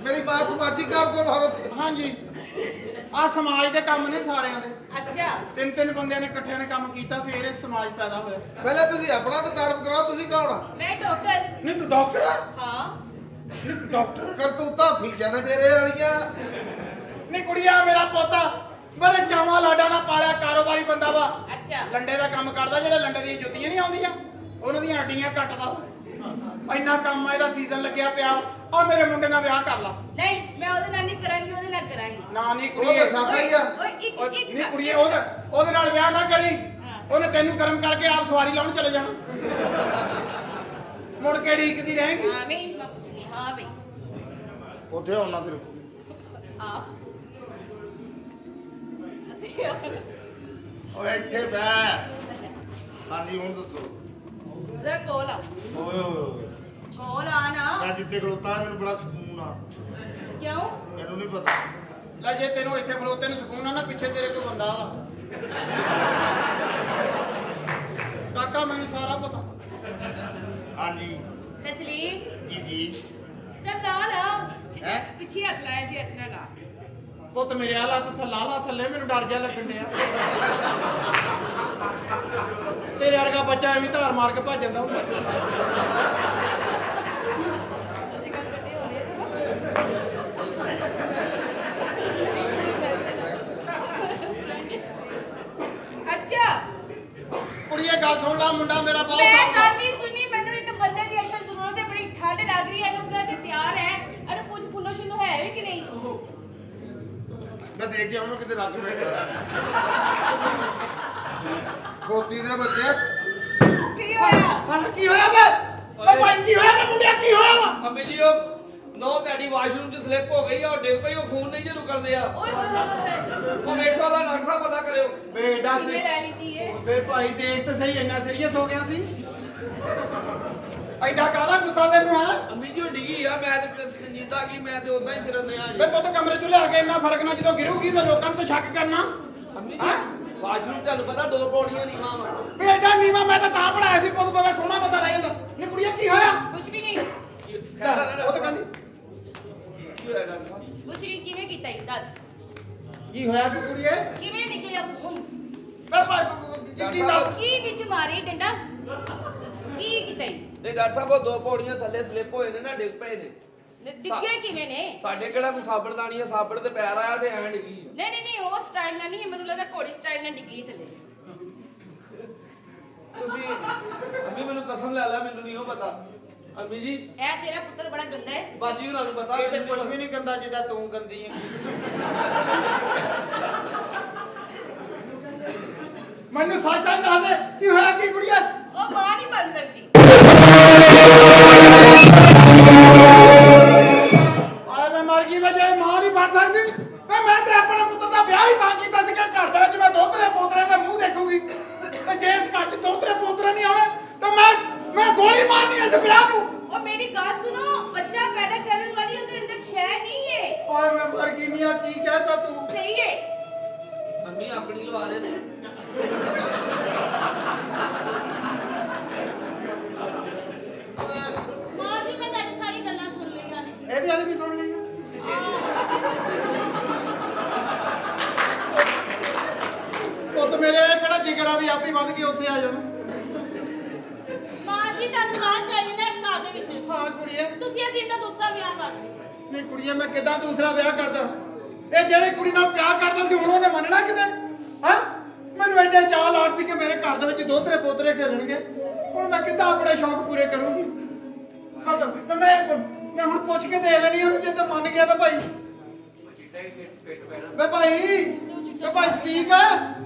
ਮੇਰੀ ਮਾਂ ਸਮਾਜੀ ਕਾਰਕੁਨ ਔਰਤ। ਹਾਂਜੀ ਆ ਸਮਾਜ ਦੇ ਕੰਮ ਨੇ ਸਾਰਿਆਂ ਦੇ ਅੱਛਾ 3 ਬੰਦਿਆਂ ਨੇ ਇਕੱਠਿਆਂ ਨੇ ਕੰਮ ਕੀਤਾ ਫੇਰ ਇਹ ਸਮਾਜ ਪੈਦਾ ਹੋਇਆ ਪਹਿਲਾਂ ਤੁਸੀਂ ਆਪਣਾ ਤਾਂ ਤਾਰਫ ਕਰਾਓ, ਤੁਸੀਂ ਕੌਣ ਆ? ਮੈਂ ਡਾਕਟਰ। ਨਹੀਂ ਤੂੰ ਡਾਕਟਰ ਆ ਹਾਂ ਡਾਕਟਰ ਕਰਤੂਤਾਂ ਫੀਜਾਂ ਦੇ ਡੇਰੇ ਵਾਲੀਆਂ। ਨਹੀਂ ਕੁੜੀਆ ਮੇਰਾ ਪੋਤਾ ਬੜੇ ਚਾਵਾਂ ਲਾਡਾ ਨਾਲ ਪਾਲਿਆ ਕਾਰੋਬਾਰੀ ਬੰਦਾ ਵਾ ਅੱਛਾ ਲੰਡੇ ਦਾ ਕੰਮ ਕਰਦਾ ਜਿਹੜੇ ਲੰਡੇ ਦੀਆਂ ਜੁੱਤੀਆਂ ਨਹੀਂ ਆਉਂਦੀਆਂ ਉਹਨਾਂ ਦੀਆਂ ਹੱਡੀਆਂ ਕੱਟਦਾ ਇੰਨਾ ਕੰਮ ਆ ਇਹਦਾ ਸੀਜ਼ਨ ਲੱਗਿਆ ਪਿਆ ਆ ਮੇਰੇ ਮੁੰਡੇ ਨਾਲ ਵਿਆਹ ਕਰ ਲਾ ਨਹੀਂ ਮੈਂ ਉਹਦੇ ਨਾਲ ਨਹੀਂ ਕਰਾਂਗੀ, ਉਹਦੇ ਨਾਲ ਕਰਾਂਗੀ। ਨਾ ਨਹੀਂ ਉਹ ਕੁੜੀਏ ਤਾਂ ਸਾਦਾ ਹੀ ਆ। ਓਏ ਇੱਕ ਇੱਕ ਨਹੀਂ ਕੁੜੀਏ ਉਹਦੇ ਨਾਲ ਵਿਆਹ ਨਾ ਕਰੀ ਹਾਂ। ਉਹਨੇ ਤੈਨੂੰ ਕਰਮ ਕਰਕੇ ਆਪ ਸਵਾਰੀ ਲਾਉਣ ਚਲੇ ਜਾਣਾ ਮੁੜ ਕੇ ਢੀਕਦੀ ਰਹੇਗੀ ਹਾਂ ਨਹੀਂ ਮੈਂ ਕੁਛ ਨਹੀਂ, ਹਾਂ ਬਈ ਉੱਥੇ ਆਉਣਾ ਤੇਰੇ ਆਪ ਓਏ ਇੱਥੇ ਬਹਿ ਹਾਂਜੀ ਹੁਣ ਦੱਸੋ ਜ਼ਰਾ ਕੋਲ ਆ, ਓਏ ਓਏ ਕੋਲ ਆ ਨਾ। ਮੈਂ ਜਿੱਥੇ ਖਲੋਤਾ ਮੈਨੂੰ ਬੜਾ ਸਕੂਨ ਆ ਕਿਉਂ? ਮੈਨੂੰ ਨਹੀਂ ਪਤਾ ਲੈ ਜੇ ਤੈਨੂੰ ਇੱਥੇ ਖਲੋਤੇ ਨੂੰ ਸਕੂਨ ਆ ਨਾ ਪਿੱਛੇ ਤੇਰੇ ਕੋਲ ਬੰਦਾ ਵਾ ਕਾਕਾ ਮੈਨੂੰ ਸਾਰਾ ਪਤਾ ਹਾਂਜੀ ਤਸਲੀਮ ਜੀ ਜੀ ਚੱਲ ਲਾ ਲਾ ਹੈਂ? ਪਿੱਛੇ ਹੱਥ ਲਾਇਆ ਸੀ, ਇਸ ਨਾਲ ਲਾ। ਪੁੱਤ ਮੇਰੇ ਹਾਲਾ ਤੇ ਥੱਲਾ ਲਾ ਥੱਲੇ ਮੈਨੂੰ ਡਰ ਜਾ ਲੱਗਣ ਡਿਆ ਤੇਰੇ ਵਰਗਾ ਬੱਚਾ ਐਵੇਂ ਧਾਰ ਮਾਰ ਕੇ ਭੱਜ ਜਾਂਦਾ ਹੁੰਦਾ ਅੱਜ ਕੱਲ੍ਹ ਕੱਟੇ ਹੋ ਰਹੇ ਅੱਛਾ ਕੁੜੀਏ ਗੱਲ ਸੁਣ ਲਾ ਮੁੰਡਾ ਮੇਰਾ ਬਹੁਤ ਮੈਂ ਸਾਫ਼ ਗੱਲ ਨਹੀਂ ਸੁਣੀ, ਮੈਨੂੰ ਇੱਕ ਬੰਦੇ ਦੀ ਅਸਲ ਜ਼ਰੂਰਤ ਹੈ, ਬੜੀ ਠੰਡ ਲੱਗ ਰਹੀ ਹੈ, ਇਹਨੂੰ ਕਿਹਾ ਤੇ ਤਿਆਰ ਹੈ, ਅਰੇ ਕੁਝ ਫੁੱਲੋ ਸ਼ੁੱਲੋ ਹੈ ਵੀ ਕਿ ਨਹੀਂ? ਮੈਂ ਦੇਖ ਕੇ ਆਉਣਾ ਕਿਤੇ ਰੱਖ ਬੈਠਾ ਖੋਤੀ ਦੇ ਬੱਚੇ ਕੀ ਹੋਇਆ? ਹਾਂ ਕੀ ਹੋਇਆ ਵੇ ਓ ਭਾਈ ਕੀ ਹੋਇਆ ਵੇ ਮੁੰਡਿਆ ਕੀ ਹੋਇਆ ਵਾ ਅੰਮੀ ਜੀ ਉਹ ਨੋ ਤੁਹਾਡੀ ਵਾਸ਼ਰੂਮ 'ਚ ਸਲਿੱਪ ਹੋ ਗਈ ਆ, ਉਹ ਡਿੱਗ ਪਈ, ਉਹ ਖੂਨ ਨਹੀਂ ਜੇ ਰੁਕਣਦੇ ਆ। ਓਏ ਹੋਏ ਹੋਏ ਹੋਏ। ਉਹ ਵੇਖੋ ਦਾ ਨਕਸ਼ਾ ਪਤਾ ਕਰਿਓ। ਬੇਟਾ ਕਿਵੇਂ ਲੈ ਲਈਤੀ ਏ? ਵੇ ਭਾਈ ਦੇਖ ਤਾਂ ਸਹੀ ਇੰਨਾ ਸੀਰੀਅਸ ਹੋ ਗਿਆ ਸੀ ਐਡਾ ਕਾਹਦਾ ਗੁੱਸਾ ਤੈਨੂੰ ਹੈ ਅੰਮੀ ਜੀ ਉਹ ਡਿੱਗੀ ਆ, ਮੈਂ ਤੇ ਸੰਜੀਦਾ ਕੀ ਮੈਂ ਤੇ ਉਦਾਂ ਹੀ ਫਿਰਨ ਦਿਆ ਵੇ ਪੁੱਤ ਕਮਰੇ ਚ ਲਿਆ ਕੇ ਇੰਨਾ ਫਰਕ ਨਾ ਜਦੋਂ ਗਿਰੂਗੀ ਤਾਂ ਲੋਕਾਂ ਨੂੰ ਤਾਂ ਸ਼ੱਕ ਕਰਨਾ ਅੰਮੀ ਜੀ ਵਾਸ਼ਰੂਮ ਤੁਹਾਨੂੰ ਪਤਾ 2 ਪੌੜੀਆਂ ਨਹੀਂ ਮਾਂ ਵਾ। ਵੇ ਐਡਾ ਨੀਵਾ ਮੈਂ ਤਾਂ ਪੜਾਇਆ ਸੀ ਪੁੱਤ ਬੜਾ ਸੋਹਣਾ ਬੰਦਾ ਰਹਿ ਜਾਂਦਾ ਨੀ ਕੁੜੀਆ ਕੀ ਹੋਇਆ ਕੁਛ ਵੀ ਨਹੀਂ, ਉਹ ਤਾਂ ਕਹਿੰਦੀ ਕੀ ਹੋਇਆ ਡਾਕਟਰ ਸਾਹਿਬ? ਕੁਛ ਨਹੀਂ, ਕਿਵੇਂ ਕੀਤਾ ਈ? ਦੱਸ ਕੀ ਹੋਇਆ ਕਿ ਕੁੜੀਏ ਕਿਵੇਂ ਨਿਕਲਿਆ ਖੂਨ? ਵੇ ਭਾਈ ਕੀ ਦੱਸ ਕੀ ਵਿੱਚ ਮਾਰੀ ਡੰਡਾ? ਕੀ ਕੀਤਾ ਈ? ਨਹੀਂ ਡਾਕਟਰ ਸਾਹਿਬ ਉਹ 2 ਪੌੜੀਆਂ ਥੱਲੇ ਸਲਿੱਪ ਹੋਏ ਨੇ ਨਾ, ਡਿੱਗ ਪਏ ਨੇ। ਡਿੱਗੇ ਕਿਵੇਂ ਨੇ? ਸਾਡੇ ਕਿਹੜਾ ਕੋਈ ਸਾਬਣਦਾਨੀ ਆ, ਸਾਬਣ ਤੇ ਪੈਰ ਆਇਆ ਤੇ ਐਵੇਂ ਡਿੱਗੀ ਆ। ਨਹੀਂ ਨਹੀਂ ਨਹੀਂ, ਉਹ ਸਟਾਈਲ ਨਾਲ ਨਹੀਂ, ਮੈਨੂੰ ਲੱਗਦਾ ਘੋੜੀ ਸਟਾਈਲ ਨਾਲ ਡਿੱਗੀ ਥੱਲੇ। ਤੁਸੀਂ ਅੰਮੀ ਮੈਨੂੰ ਕਸਮ ਲੈ ਲੈ, ਮੈਨੂੰ ਨਹੀਂ ਉਹ ਪਤਾ। ਅੰਮੀ ਜੀ ਇਹ ਤੇਰਾ ਪੁੱਤਰ ਬੜਾ ਗੰਦਾ ਹੈ। ਬਾਜੀ ਉਹਨਾਂ ਨੂੰ ਪਤਾ ਇਹ ਤੇ ਕੁਝ ਵੀ ਨਹੀਂ ਕਰਦਾ ਜਿੱਦਾਂ ਤੂੰ ਗੰਦੀ ਹੈ। ਮੈਨੂੰ ਸੱਚ ਸੱਚ ਦੱਸ ਦੇ ਕੀ ਹੋਇਆ ਕੀ ਕੁੜੀਆ? ਉਹ ਮਾਂ ਨਹੀਂ ਬਣ ਸਕਦੀ। ਆਏ ਮੈਂ ਮਰ ਗਈ ਵਜੇ ਮਾਂ ਨਹੀਂ ਬਣ ਸਕਦੀ ਵੇ ਮੈਂ ਤੇ ਆਪਣੇ ਪੁੱਤਰ ਦਾ ਵਿਆਹ ਹੀ ਤਾਂ ਕੀਤਾ ਸੀ ਕਿ ਘਰ ਦੇ ਵਿੱਚ ਮੈਂ ਦੋਤਰੇ ਪੋਤਰੇ ਦਾ ਮੂੰਹ ਦੇਖੂਗੀ ਤੇ ਜੇ ਇਸ ਘਰ 'ਚ ਦੋਤਰੇ ਪੋਤਰੇ ਨਹੀਂ ਆਉਣੇ ਤਾਂ ਮੈਂ ਗੋਲੀ ਮਾਰਨੀ ਇਸ ਵਿਆਹ ਨੂੰ। ਉਹ ਮੇਰੀ ਗੱਲ ਸੁਣੋ, ਬੱਚਾ ਪੈਦਾ ਕਰਨ ਵਾਲੀ ਉਹਦੇ ਅੰਦਰ ਸ਼ੈ ਨਹੀਂ ਹੈ। ਓਏ ਮੈਂ ਮਰ ਗਈ ਨਹੀਂ ਆ ਕੀ ਕਹਿਤਾ ਤੂੰ? ਸਹੀ ਹੈ। ਅੰਮੀ ਆਪਣੀ ਲਵਾ ਲੈ ਨੇ ਮਾਂ ਜੀ ਮੈਂ ਤੁਹਾਡੀ ਸਾਰੀ ਗੱਲਾਂ ਸੁਣ ਲਈਆਂ ਨੇ। ਇਹਦੀ ਵਾਲੀ ਵੀ ਸੁਣ ਲਈ ਪੁੱਤ ਮੇਰੇ ਇਹ ਕਿਹੜਾ ਜਿਗਰ ਆ ਵੀ ਆਪੇ ਵੱਧ ਕੇ ਉੱਥੇ ਆ ਜਾਣਾ। ਮਾਂ ਜੀ ਤੁਹਾਨੂੰ ਮਾਂ ਚਾਹੀਦੀ ਨਾ ਇਸ ਘਰ ਦੇ ਵਿੱਚ। ਹਾਂ ਕੁੜੀਏ ਤੁਸੀਂ ਅਸੀਂ ਦਾ ਦੂਸਰਾ ਵਿਆਹ ਕਰ ਦਿਓ। ਨਹੀਂ ਕੁੜੀਏ ਮੈਂ ਕਿੱਦਾਂ ਦੂਸਰਾ ਵਿਆਹ ਕਰਦਾ? ਇਹ ਜਿਹੜੀ ਕੁੜੀ ਨਾਲ ਪਿਆਰ ਕਰਦਾ ਸੀ ਹੁਣ ਉਹਨੇ ਮੰਨਣਾ ਕਿਤੇ? ਹਾਂ ਮੈਨੂੰ ਐਡੇ ਚਾਹ ਲਾਟ ਸੀ ਕਿ ਮੇਰੇ ਘਰ ਦੇ ਵਿੱਚ ਦੋਤਰੇ ਪੋਤਰੇ ਖੇਲਣਗੇ। ਹੁਣ ਮੈਂ ਕਿੱਦਾਂ ਆਪਣੇ ਸ਼ੌਕ ਪੂਰੇ ਕਰੂੰਗੀ? ਮੈਂ ਹੁਣ ਪੁੱਛ ਕੇ ਦੇਖ ਲੈਣੀ ਉਹਨੂੰ, ਜੇ ਤਾਂ ਮੰਨ ਗਿਆ ਤਾਂ ਭਾਈ ਵੇ ਭਾਈ ਸਦੀਕ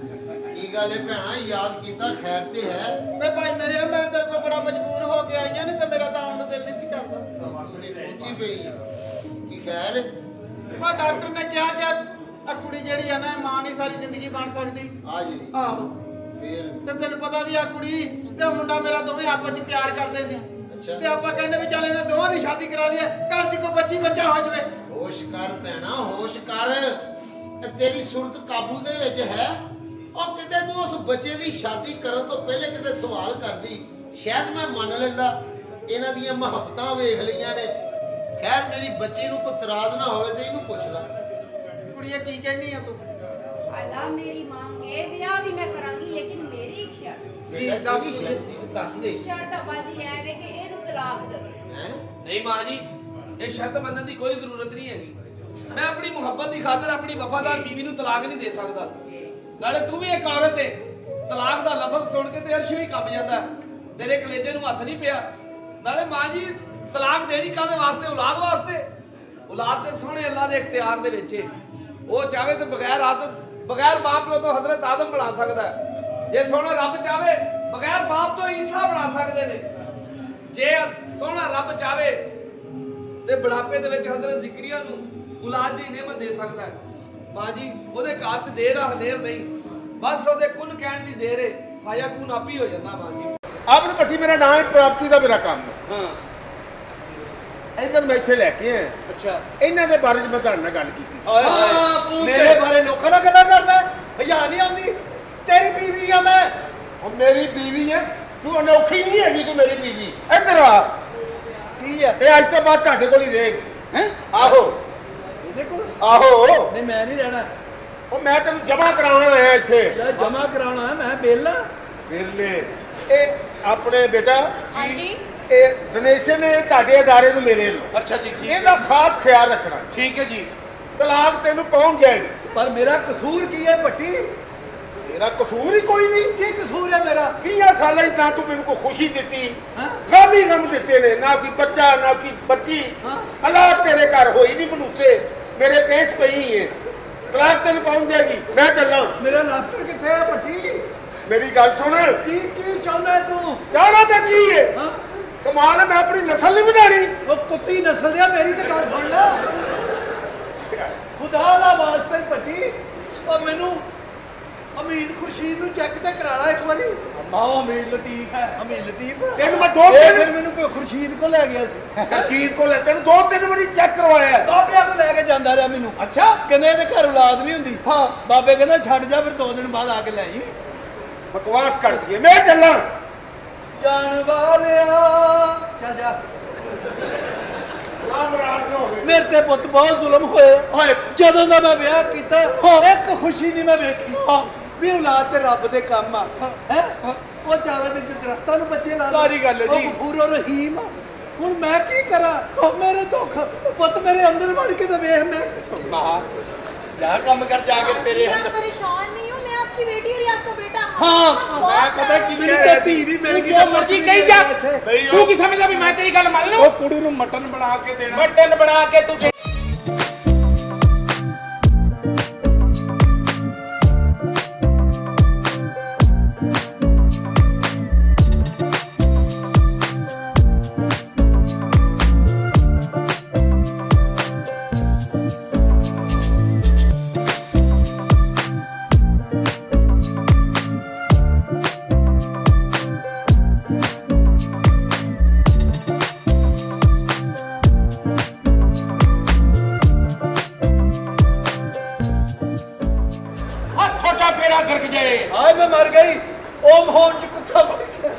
ਕੀ ਗੱਲ ਹੈ ਭੈਣਾ, ਯਾਦ ਕੀਤਾ ਖੈਰ ਤੇ ਹੈ? ਵੇ ਭਾਈ ਮੇਰੇ ਮੈਂ ਤੇਰੇ ਕੋਲ ਬੜਾ ਮਜਬੂਰ ਹੋ ਕੇ ਆਈਆਂ, ਨਹੀਂ ਤਾਂ ਮੇਰਾ ਤਾਂ ਆਉਣ ਨੂੰ ਦਿਲ ਨਹੀਂ ਸੀ ਕਰਦਾ। ਪਹੁੰਚੀ ਪਈ ਕੀ ਖੈਰ? ਮੈਂ ਡਾਕਟਰ ਨੇ ਕਿਹਾ ਕਿ ਆ ਕੁੜੀ ਜਿਹੜੀ ਆ ਨਾ ਮਾਂ ਨਹੀਂ ਸਾਰੀ ਜ਼ਿੰਦਗੀ ਬਣ ਸਕਦੀ। ਆ ਜੀ ਆਹੋ ਫੇਰ ਤੇ ਤੈਨੂੰ ਪਤਾ ਵੀ ਆ ਕੁੜੀ ਤੇ ਉਹ ਮੁੰਡਾ ਮੇਰਾ ਦੋਵੇਂ ਆਪਸ ਵਿੱਚ ਪਿਆਰ ਕਰਦੇ ਸੀ ਅੱਛਾ। ਤੇ ਆਪਾਂ ਕਹਿੰਦੇ ਵੀ ਚੱਲ ਇਹਨਾਂ ਦੋਵਾਂ ਦੀ ਸ਼ਾਦੀ ਕਰਾ ਦਈਏ, ਘਰ 'ਚ ਕੋਈ ਬੱਚਾ ਹੋ ਜਾਵੇ। ਹੋਸ਼ ਕਰ ਭੈਣਾ, ਹੋਸ਼ ਕਰ। ਤੇਰੀ ਸੁਰਤ ਕਾਬੂ ਦੇ ਵਿੱਚ ਹੈ? ਉਹ ਕਿਤੇ ਤੂੰ ਉਸ ਬੱਚੇ ਦੀ ਸ਼ਾਦੀ ਕਰਨ ਤੋਂ ਪਹਿਲੇ ਕਿਤੇ ਸਵਾਲ ਕਰਦੀ, ਸ਼ਾਇਦ ਮੈਂ ਮੰਨ ਲੈਂਦਾ। ਇਹਨਾਂ ਦੀਆਂ ਮੁਹੱਬਤਾਂ ਵੇਖ ਲਈਆਂ ਨੇ। ਖੈਰ ਮੇਰੀ ਬੱਚੀ ਨੂੰ ਕੋਈ ਇਤਰਾਜ਼ ਨਾ ਹੋਵੇ ਤੇ ਇਹਨੂੰ ਪੁੱਛ ਲੈ। ਕੁੜੀਏ ਕੀ ਕਹਿੰਦੀ ਆ ਤੂੰ? अल्लाह मेरी मां के ब्याह भी मैं करांगी लेकिन मेरी एक शर्त ਮੇਰਾ ਦੱਸ ਦੇ। शर्त बाजी है वे कि एनु तलाक दे। ਹੈਂ? ਨਹੀਂ ਮਾਂ ਜੀ ਇਹ ਸ਼ਰਤ ਮੰਨਣ ਦੀ ਕੋਈ ਜ਼ਰੂਰਤ ਨਹੀਂ ਹੈਗੀ। ਮੈਂ ਆਪਣੀ ਮੁਹੱਬਤ ਦੀ ਖਾਤਰ ਆਪਣੀ ਵਫਾਦਾਰ ਬੀਵੀ ਨੂੰ ਤਲਾਕ ਨਹੀਂ ਦੇ ਸਕਦਾ। ਨਾਲੇ ਤੂੰ ਵੀ ਇੱਕ ਔਰਤ ਹੈ, ਤਲਾਕ ਦਾ ਲਫ਼ਜ਼ ਸੁਣ ਕੇ ਤੇ ਅਰਸ਼ ਵੀ ਕੰਬ ਜਾਂਦਾ ਹੈ। ਤੇਰੇ ਕਲੇਜੇ ਨੂੰ ਹੱਥ ਨਹੀਂ ਪਿਆ। ਨਾਲੇ ਮਾਂ ਜੀ ਤਲਾਕ ਦੇਣੀ ਕਾਹਦੇ ਵਾਸਤੇ? ਔਲਾਦ ਵਾਸਤੇ। ਔਲਾਦ ਤੇ ਸੋਹਣੇ ਅੱਲਾ ਦੇ ਇਖਤਿਆਰ ਦੇ ਵਿੱਚ ਹੈ। ਉਹ ਚਾਹੇ ਤੇ ਬਗੈਰ ਬਾਪ ਪਿਓ ਤੋਂ ਹਜ਼ਰਤ ਆਦਮ ਬਣਾ ਸਕਦਾ ਹੈ। ਜੇ ਸੋਹਣਾ ਰੱਬ ਚਾਹੇ ਬਗੈਰ ਬਾਪ ਤੋਂ ਈਸਾ ਬਣਾ ਸਕਦੇ ਨੇ। ਜੇ ਸੋਹਣਾ ਰੱਬ ਚਾਹੇ ਤੇ ਬੁਢਾਪੇ ਦੇ ਵਿੱਚ ਹਜ਼ਰਤ ਜ਼ਿਕਰੀਆ ਨੂੰ ਔਲਾਦ ਦੀ ਨਿਮਤ ਦੇ ਸਕਦਾ ਹੈ। ਮਾਂ ਜੀ ਉਹਦੇ ਘਰ 'ਚ ਦੇਰ ਆ ਹਨੇਰ ਨਹੀਂ, ਬਸ ਉਹਦੇ ਕੁਨ ਕਹਿਣ ਦੀ ਦੇਰ ਹੈ। ਹਾਇਆ ਕੁਨ ਆਪੀ ਹੋ ਜਾਂਦਾ ਮਾਂ ਜੀ। ਆਪਣੀ ਭੱਟੀ ਮੇਰਾ ਨਾਮ ਹੈ, ਪ੍ਰਾਪਤੀ ਦਾ ਮੇਰਾ ਕੰਮ ਹੈ। ਹਾਂ ਇਧਰ ਮੈਂ ਇੱਥੇ ਲੈ ਕੇ ਆਇਆ। ਅੱਛਾ ਇਹਨਾਂ ਦੇ ਬਾਰੇ 'ਚ ਮੈਂ ਤੁਹਾਡੇ ਨਾਲ ਗੱਲ ਕੀਤੀ ਸੀ। ਮੇਰੇ ਬਾਰੇ ਲੋਕਾਂ ਨਾਲ ਗੱਲਾਂ ਕਰਦਾ? ਹਯਾ ਨਹੀਂ ਆਉਂਦੀ? ਤੇਰੀ ਬੀਵੀ ਆ ਮੈਂ। ਉਹ ਮੇਰੀ ਬੀਵੀ ਹੈ, ਤੂੰ ਅਨੋਖੀ ਨਹੀਂ ਹੈਗੀ, ਤੂੰ ਮੇਰੀ ਬੀਵੀ। ਇੱਧਰ ਆ। ਕੀ ਹੈ? ਇਹ ਅੱਜ ਤੋਂ ਬਾਅਦ ਤੁਹਾਡੇ ਕੋਲ ਹੀ ਰਹੇਗੀ। ਹੈ? ਆਹੋ ਦੇਖੋ ਆਹੋ। ਨਹੀਂ ਮੈਂ ਨਹੀਂ ਰਹਿਣਾ। ਉਹ ਮੈਂ ਤੈਨੂੰ ਜਮਾ ਕਰਾਉਣ ਆਇਆ ਇੱਥੇ। ਯਾਰ ਜਮਾ ਕਰਾਉਣਾ ਹੈ, ਮੈਂ ਬੇਲਾ। ਬਿਰਲੇ ਇਹ ਆਪਣੇ ਬੇਟਾ हाँ जी ਇਹ ਡੋਨੇਸ਼ਨ ਹੈ ਤੁਹਾਡੇ ਅਦਾਰੇ ਨੂੰ ਮੇਰੇ ਨੂੰ। ਅੱਛਾ ਜੀ ਠੀਕ ਇਹਦਾ ਖਾਸ ਖਿਆਲ ਰੱਖਣਾ। ਠੀਕ ਹੈ ਜੀ। ਤਲਾਕ ਤੈਨੂੰ ਪਹੁੰਚ ਜਾਏਗੀ। ਪਰ ਮੇਰਾ ਕਸੂਰ ਕੀ ਹੈ ਭੱਟੀ? ਤੇਰਾ ਕਸੂਰ ਹੀ ਕੋਈ ਨਹੀਂ। ਕੀ ਕਸੂਰ ਹੈ ਮੇਰਾ? 20 ਸਾਲਾਂ ਹੀ ਤਾਂ ਤੂੰ ਮੈਨੂੰ ਕੋਈ ਖੁਸ਼ੀ ਦਿੱਤੀ, ਹਾਂ? ਗਮ ਹੀ ਗਮ ਦਿੱਤੇ ਨੇ। ਨਾ ਕੋਈ ਬੱਚਾ ਨਾ ਕੋਈ ਬੱਚੀ। ਹਾਂ? ਅੱਲਾਹ ਤੇਰੇ ਘਰ ਹੋਈ ਨਹੀਂ ਬਨੂਸੇ, ਮੇਰੇ ਪੇਸ਼ ਪਈ ਹੈ। ਤਲਾਕ ਤੈਨੂੰ ਪਹੁੰਚ ਜਾਏਗੀ। ਮੈਂ ਚੱਲਾਂ। ਮੇਰਾ ਲਾਸਟਰ ਕਿੱਥੇ ਹੈ ਭੱਟੀ? ਮੇਰੀ ਗੱਲ ਸੁਣ। ਕੀ ਚਾਹੁੰਦਾ ਹੈ ਤੂੰ? ਚਾਹਣਾ ਮੈਂ ਕੀ ਹੈ? ਹਾਂ? ਕਮਾਲ ਹੈ, ਮੈਂ ਆਪਣੀ ਨਸਲ ਨਹੀਂ ਵਧਾਣੀ। ਉਹ ਕੁੱਤੀ ਨਸਲ ਦਿਆ, ਮੇਰੀ ਤੇ ਗੱਲ ਸੁਣ ਲੈ। ਖੁਦਾ ਦਾ ਵਾਸਤੇ ਭੱਟੀ, ਉਹ ਮੈਨੂੰ ਅਮੀਰ ਖੁਰਸ਼ੀਦ ਨੂੰ ਚੈੱਕ ਤੇ ਕਰਾ ਲਾ ਇੱਕ ਵਾਰੀ। ਮਾਂ ਅਮੀਰ ਲਤੀਫ ਹੈ। ਅਮੀਰ ਲਤੀਫ ਤੈਨੂੰ ਮੈਂ ਦੋ ਇਹ ਤਿੰਨ ਫਿਰ ਮੈਨੂੰ ਕੋਈ ਖੁਰਸ਼ੀਦ ਕੋ ਲੈ ਗਿਆ ਸੀ। ਰਸ਼ੀਦ ਕੋਲ ਤੈਨੂੰ 2-3 ਵਾਰੀ ਚੈੱਕ ਕਰਵਾਇਆ। ਬਾਬਿਆਂ ਕੋ ਲੈ ਕੇ ਜਾਂਦਾ ਰਿਹਾ ਮੈਨੂੰ। ਅੱਛਾ ਕਹਿੰਦੇ ਇਹਦੇ ਘਰ ਔਲਾਦ ਨਹੀਂ ਹੁੰਦੀ। ਹਾਂ ਬਾਬੇ ਕਹਿੰਦਾ ਛੱਡ ਜਾ, ਫਿਰ 2 ਦਿਨ ਬਾਅਦ ਆ ਕੇ ਲੈ ਆਈ। ਬਕਵਾਸ ਕਰਦੀ ਹੈ। ਮੈਂ ਚੱਲਾਂ। ਜਾਣ ਵਾਲਿਆ ਚੱਲ ਜਾ। ਨਾਮਰਾਦ ਨਾ ਹੋਵੇ। ਮੇਰੇ ਤੇ ਪੁੱਤ ਬਹੁਤ ਜ਼ੁਲਮ ਹੋਏ। ਜਦੋਂ ਦਾ ਮੈਂ ਵਿਆਹ ਕੀਤਾ ਇੱਕ ਖੁਸ਼ੀ ਨਹੀਂ ਮੈਂ ਵੇਖੀ ਵੀ ਔਲਾਦ ਤੇ ਰੱਬ ਦੇ ਕੰਮ ਆ। ਹੈ ਉਹ ਚਾਵੇ ਤੇ ਦਰਖਤਾਂ ਨੂੰ ਬੱਚੇ ਲਾ ਸਾਰੀ ਗੱਲ ਹੈ ਜੀ। ਉਹ ਗਫੂਰ ਰਹੀਮ ਆ। ਹੁਣ ਮੈਂ ਕੀ ਕਰਾਂ? ਮੇਰੇ ਦੁੱਖ ਪੁੱਤ ਮੇਰੇ ਅੰਦਰ ਵੜ ਕੇ ਤਾਂ ਵੇਖ। मैं माँ जा काम कर जाके तेरे आप अंदर। परेशान नहीं हो, मैं आपकी बेटी और ये आपका बेटा ਹਾਂ ਮੈਂ ਪਤਾ ਕੀ ਮੈਨੂੰ ਤਾਂ ਧੀ ਵੀ ਮਿਲ ਗਈ ਜੋ ਮਰਜੀ ਕਹੀ ਜਾ ਬਈ ਤੂੰ ਕੀ ਸਮਝਦਾ ਵੀ ਮੈਂ ਤੇਰੀ ਗੱਲ ਮੰਨ ਲਵਾਂ? ਉਹ ਕੁੜੀ ਨੂੰ ਮਟਨ ਬਣਾ ਕੇ ਦੇਣਾ। ਮਟਨ ਬਣਾ ਕੇ ਤੂੰ ਫੇਰਾ ਗਰਕ ਜਾਏ। ਹਾਏ ਮੈਂ ਮਰ ਗਈ ਉਹ ਮੋਹਨ ਚ ਕੁੱਤਾ ਵੜ ਗਿਆ।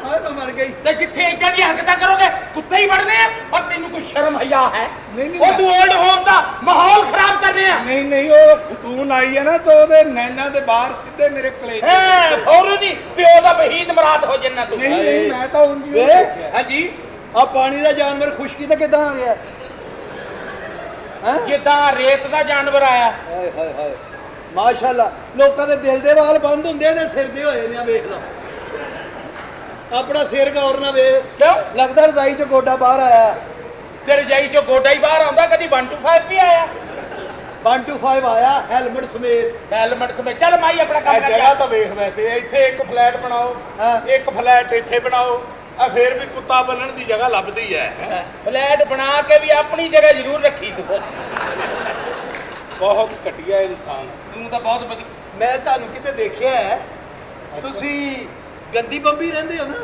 ਹਾਏ ਮੈਂ ਮਰ ਗਈ। ਤੇ ਜਿੱਥੇ ਇਦਾਂ ਦੀਆਂ ਹਰਕਤਾਂ ਕਰੋਗੇ ਕੁੱਤੇ ਹੀ ਵੜਨੇ ਆ। ਔਰ ਤੈਨੂੰ ਕੋਈ ਸ਼ਰਮ ਹਿਆ ਹੈ? ਨਹੀਂ ਉਹ ਤੂੰ 올ਡ ਹੋਮ ਦਾ ਮਾਹੌਲ ਖਰਾਬ ਕਰ ਰਿਹਾ। ਨਹੀਂ ਉਹ ਖਤੂਨ ਆਈ ਹੈ ਨਾ ਤਾਂ ਉਹਦੇ ਨੈਣਾ ਦੇ ਬਾਹਰ ਸਿੱਧੇ ਮੇਰੇ ਕਲੇਜੇ ਹੈ ਫੌਰਨ ਹੀ ਪਿਓ ਦਾ ਬਹੀਦ ਮਰਾਦ ਹੋ ਜੰਨਾ ਤੂੰ। ਨਹੀਂ ਮੈਂ ਤਾਂ ਉਂਝ ਹੀ ਹਾਂਜੀ ਆ ਪਾਣੀ ਦਾ ਜਾਨਵਰ ਖੁਸ਼ਕੀ ਤੇ ਕਿੱਦਾਂ ਆ ਗਿਆ? ਜਿੱਦਾਂ ਰੇਤ ਦਾ ਜਾਨਵਰ ਆਇਆ। ਹਾਏ ਹਾਏ ਹਾਏ ਮਾਸ਼ਾਅੱਲਾ ਲੋਕਾਂ ਦੇ ਦਿਲ ਦੇ ਵਾਲ ਬੰਦ ਹੁੰਦੇ ਨੇ ਸਿਰ ਦੇ ਹੋਏ ਨੇ ਆ ਵੇਖ ਲਓ ਆਪਣਾ ਸਿਰ ਗੌਰ ਨਾ ਵੇਖ ਕਿਉਂ ਲੱਗਦਾ ਰਜ਼ਾਈ ਚ ਗੋਡਾ ਬਾਹਰ ਆਇਆ ਤੇ ਰਜਾਈ ਚੋਂ ਗੋਡਾ ਹੀ ਬਾਹਰ ਆਉਂਦਾ ਕਦੀ 1 to 5 ਵੀ ਆਇਆ 1 to 5 ਆਇਆ ਹੈਲਮਟ ਸਮੇਤ ਹੈਲਮਟ ਸਮੇਤ ਚੱਲ ਮਾਈ ਆਪਣਾ ਕੰਮ ਕਰ ਜਗ੍ਹਾ ਤਾਂ ਵੇਖ ਵੈਸੇ ਇੱਥੇ ਇੱਕ ਫਲੈਟ ਬਣਾਓ ਇੱਕ ਫਲੈਟ ਇੱਥੇ ਬਣਾਓ ਆ ਫੇਰ ਵੀ ਕੁੱਤਾ ਬੰਨਣ ਦੀ ਜਗ੍ਹਾ ਲੱਭਦੀ ਹੈ ਫਲੈਟ ਬਣਾ ਕੇ ਵੀ ਆਪਣੀ ਜਗ੍ਹਾ ਜ਼ਰੂਰ ਰੱਖੀ ਤੂੰ ਬਹੁਤ ਘਟੀਆ ਇਨਸਾਨ ਤੂੰ ਤਾਂ ਬਹੁਤ ਵਧੀਆ ਮੈਂ ਤੁਹਾਨੂੰ ਕਿਤੇ ਦੇਖਿਆ ਹੈ ਤੁਸੀਂ ਗੰਦੀ ਬੰਬੀ ਰਹਿੰਦੇ ਹੋ ਨਾ